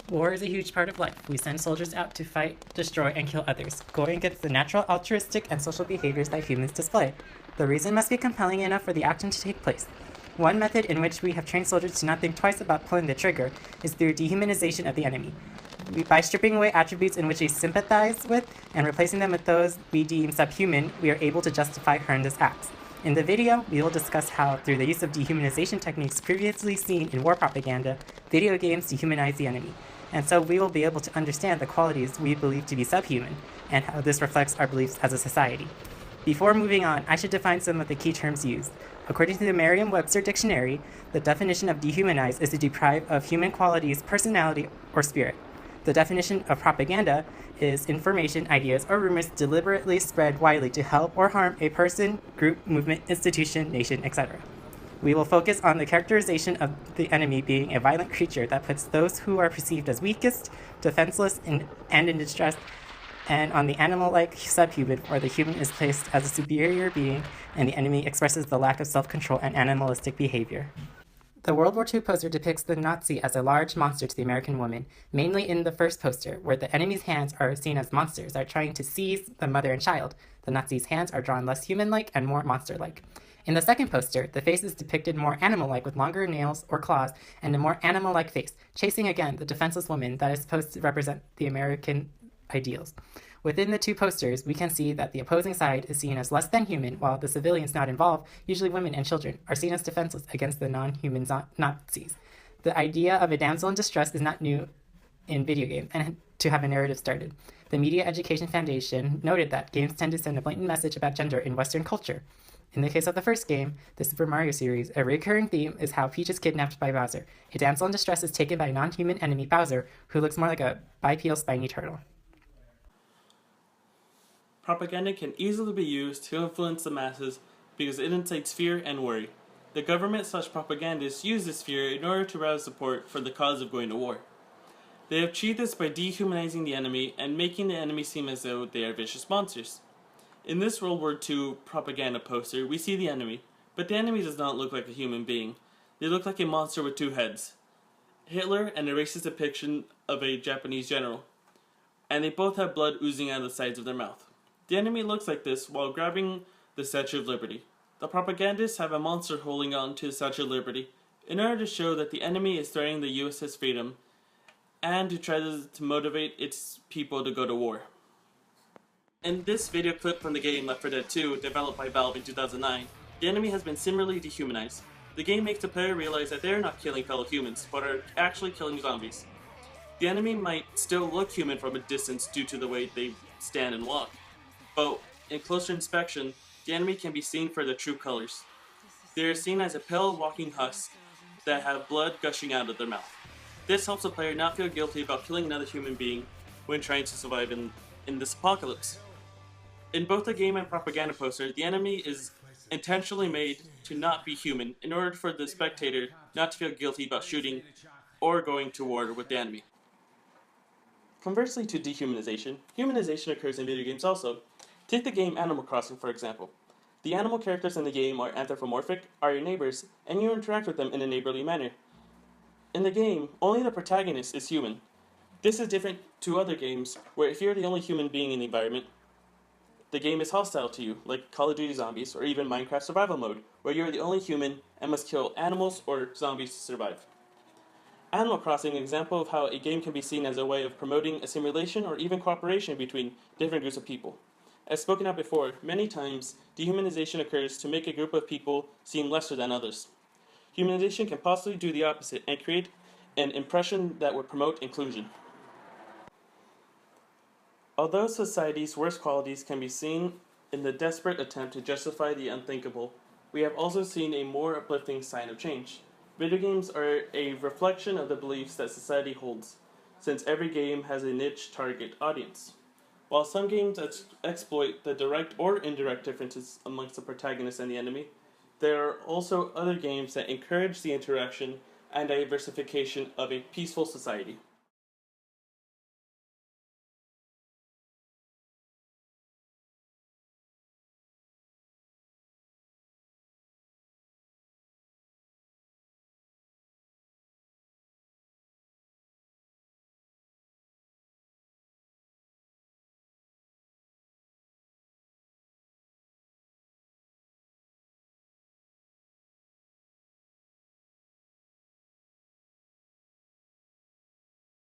War is a huge part of life. We send soldiers out to fight, destroy, and kill others, going against the natural altruistic and social behaviors that humans display. The reason must be compelling enough for the action to take place. One method in which we have trained soldiers to not think twice about pulling the trigger is through dehumanization of the enemy. By stripping away attributes in which we sympathize with and replacing them with those we deem subhuman, we are able to justify horrendous acts. In the video, we will discuss how, through the use of dehumanization techniques previously seen in war propaganda, video games dehumanize the enemy. And so we will be able to understand the qualities we believe to be subhuman, and how this reflects our beliefs as a society. Before moving on, I should define some of the key terms used. According to the Merriam-Webster dictionary, the definition of dehumanize is to deprive of human qualities, personality, or spirit. The definition of propaganda is information, ideas, or rumors deliberately spread widely to help or harm a person, group, movement, institution, nation, etc. We will focus on the characterization of the enemy being a violent creature that puts those who are perceived as weakest, defenseless, and in distress, and on the animal-like subhuman, where the human is placed as a superior being and the enemy expresses the lack of self-control and animalistic behavior. The World War II poster depicts the Nazi as a large monster to the American woman, mainly in the first poster, where the enemy's hands are seen as monsters are trying to seize the mother and child. The Nazi's hands are drawn less human-like and more monster-like. In the second poster, the face is depicted more animal-like with longer nails or claws and a more animal-like face, chasing again the defenseless woman that is supposed to represent the American ideals. Within the two posters, we can see that the opposing side is seen as less than human, while the civilians not involved, usually women and children, are seen as defenseless against the non-human Nazis. The idea of a damsel in distress is not new in video games, and to have a narrative started. The Media Education Foundation noted that games tend to send a blatant message about gender in Western culture. In the case of the first game, the Super Mario series, a recurring theme is how Peach is kidnapped by Bowser. A damsel in distress is taken by a non-human enemy, Bowser, who looks more like a bipedal spiny turtle. Propaganda can easily be used to influence the masses because it incites fear and worry. The government/propagandists use this fear in order to rouse support for the cause of going to war. They have achieved this by dehumanizing the enemy and making the enemy seem as though they are vicious monsters. In this World War II propaganda poster, we see the enemy, but the enemy does not look like a human being. They look like a monster with two heads. Hitler and a racist depiction of a Japanese general, and they both have blood oozing out of the sides of their mouth. The enemy looks like this while grabbing the Statue of Liberty. The propagandists have a monster holding on to the Statue of Liberty in order to show that the enemy is threatening the US's freedom and to try to motivate its people to go to war. In this video clip from the game Left 4 Dead 2, developed by Valve in 2009, the enemy has been similarly dehumanized. The game makes the player realize that they are not killing fellow humans, but are actually killing zombies. The enemy might still look human from a distance due to the way they stand and walk, but in closer inspection, the enemy can be seen for their true colors. They are seen as a pale walking husk that have blood gushing out of their mouth. This helps the player not feel guilty about killing another human being when trying to survive in this apocalypse. In both the game and propaganda poster, the enemy is intentionally made to not be human in order for the spectator not to feel guilty about shooting or going to war with the enemy. Conversely to dehumanization, humanization occurs in video games also. Take the game Animal Crossing, for example. The animal characters in the game are anthropomorphic, are your neighbors, and you interact with them in a neighborly manner. In the game, only the protagonist is human. This is different to other games, where if you're the only human being in the environment, the game is hostile to you, like Call of Duty Zombies, or even Minecraft Survival Mode, where you're the only human and must kill animals or zombies to survive. Animal Crossing is an example of how a game can be seen as a way of promoting assimilation or even cooperation between different groups of people. As spoken of before, many times, dehumanization occurs to make a group of people seem lesser than others. Humanization can possibly do the opposite and create an impression that would promote inclusion. Although society's worst qualities can be seen in the desperate attempt to justify the unthinkable, we have also seen a more uplifting sign of change. Video games are a reflection of the beliefs that society holds, since every game has a niche target audience. While some games exploit the direct or indirect differences amongst the protagonist and the enemy, there are also other games that encourage the interaction and diversification of a peaceful society.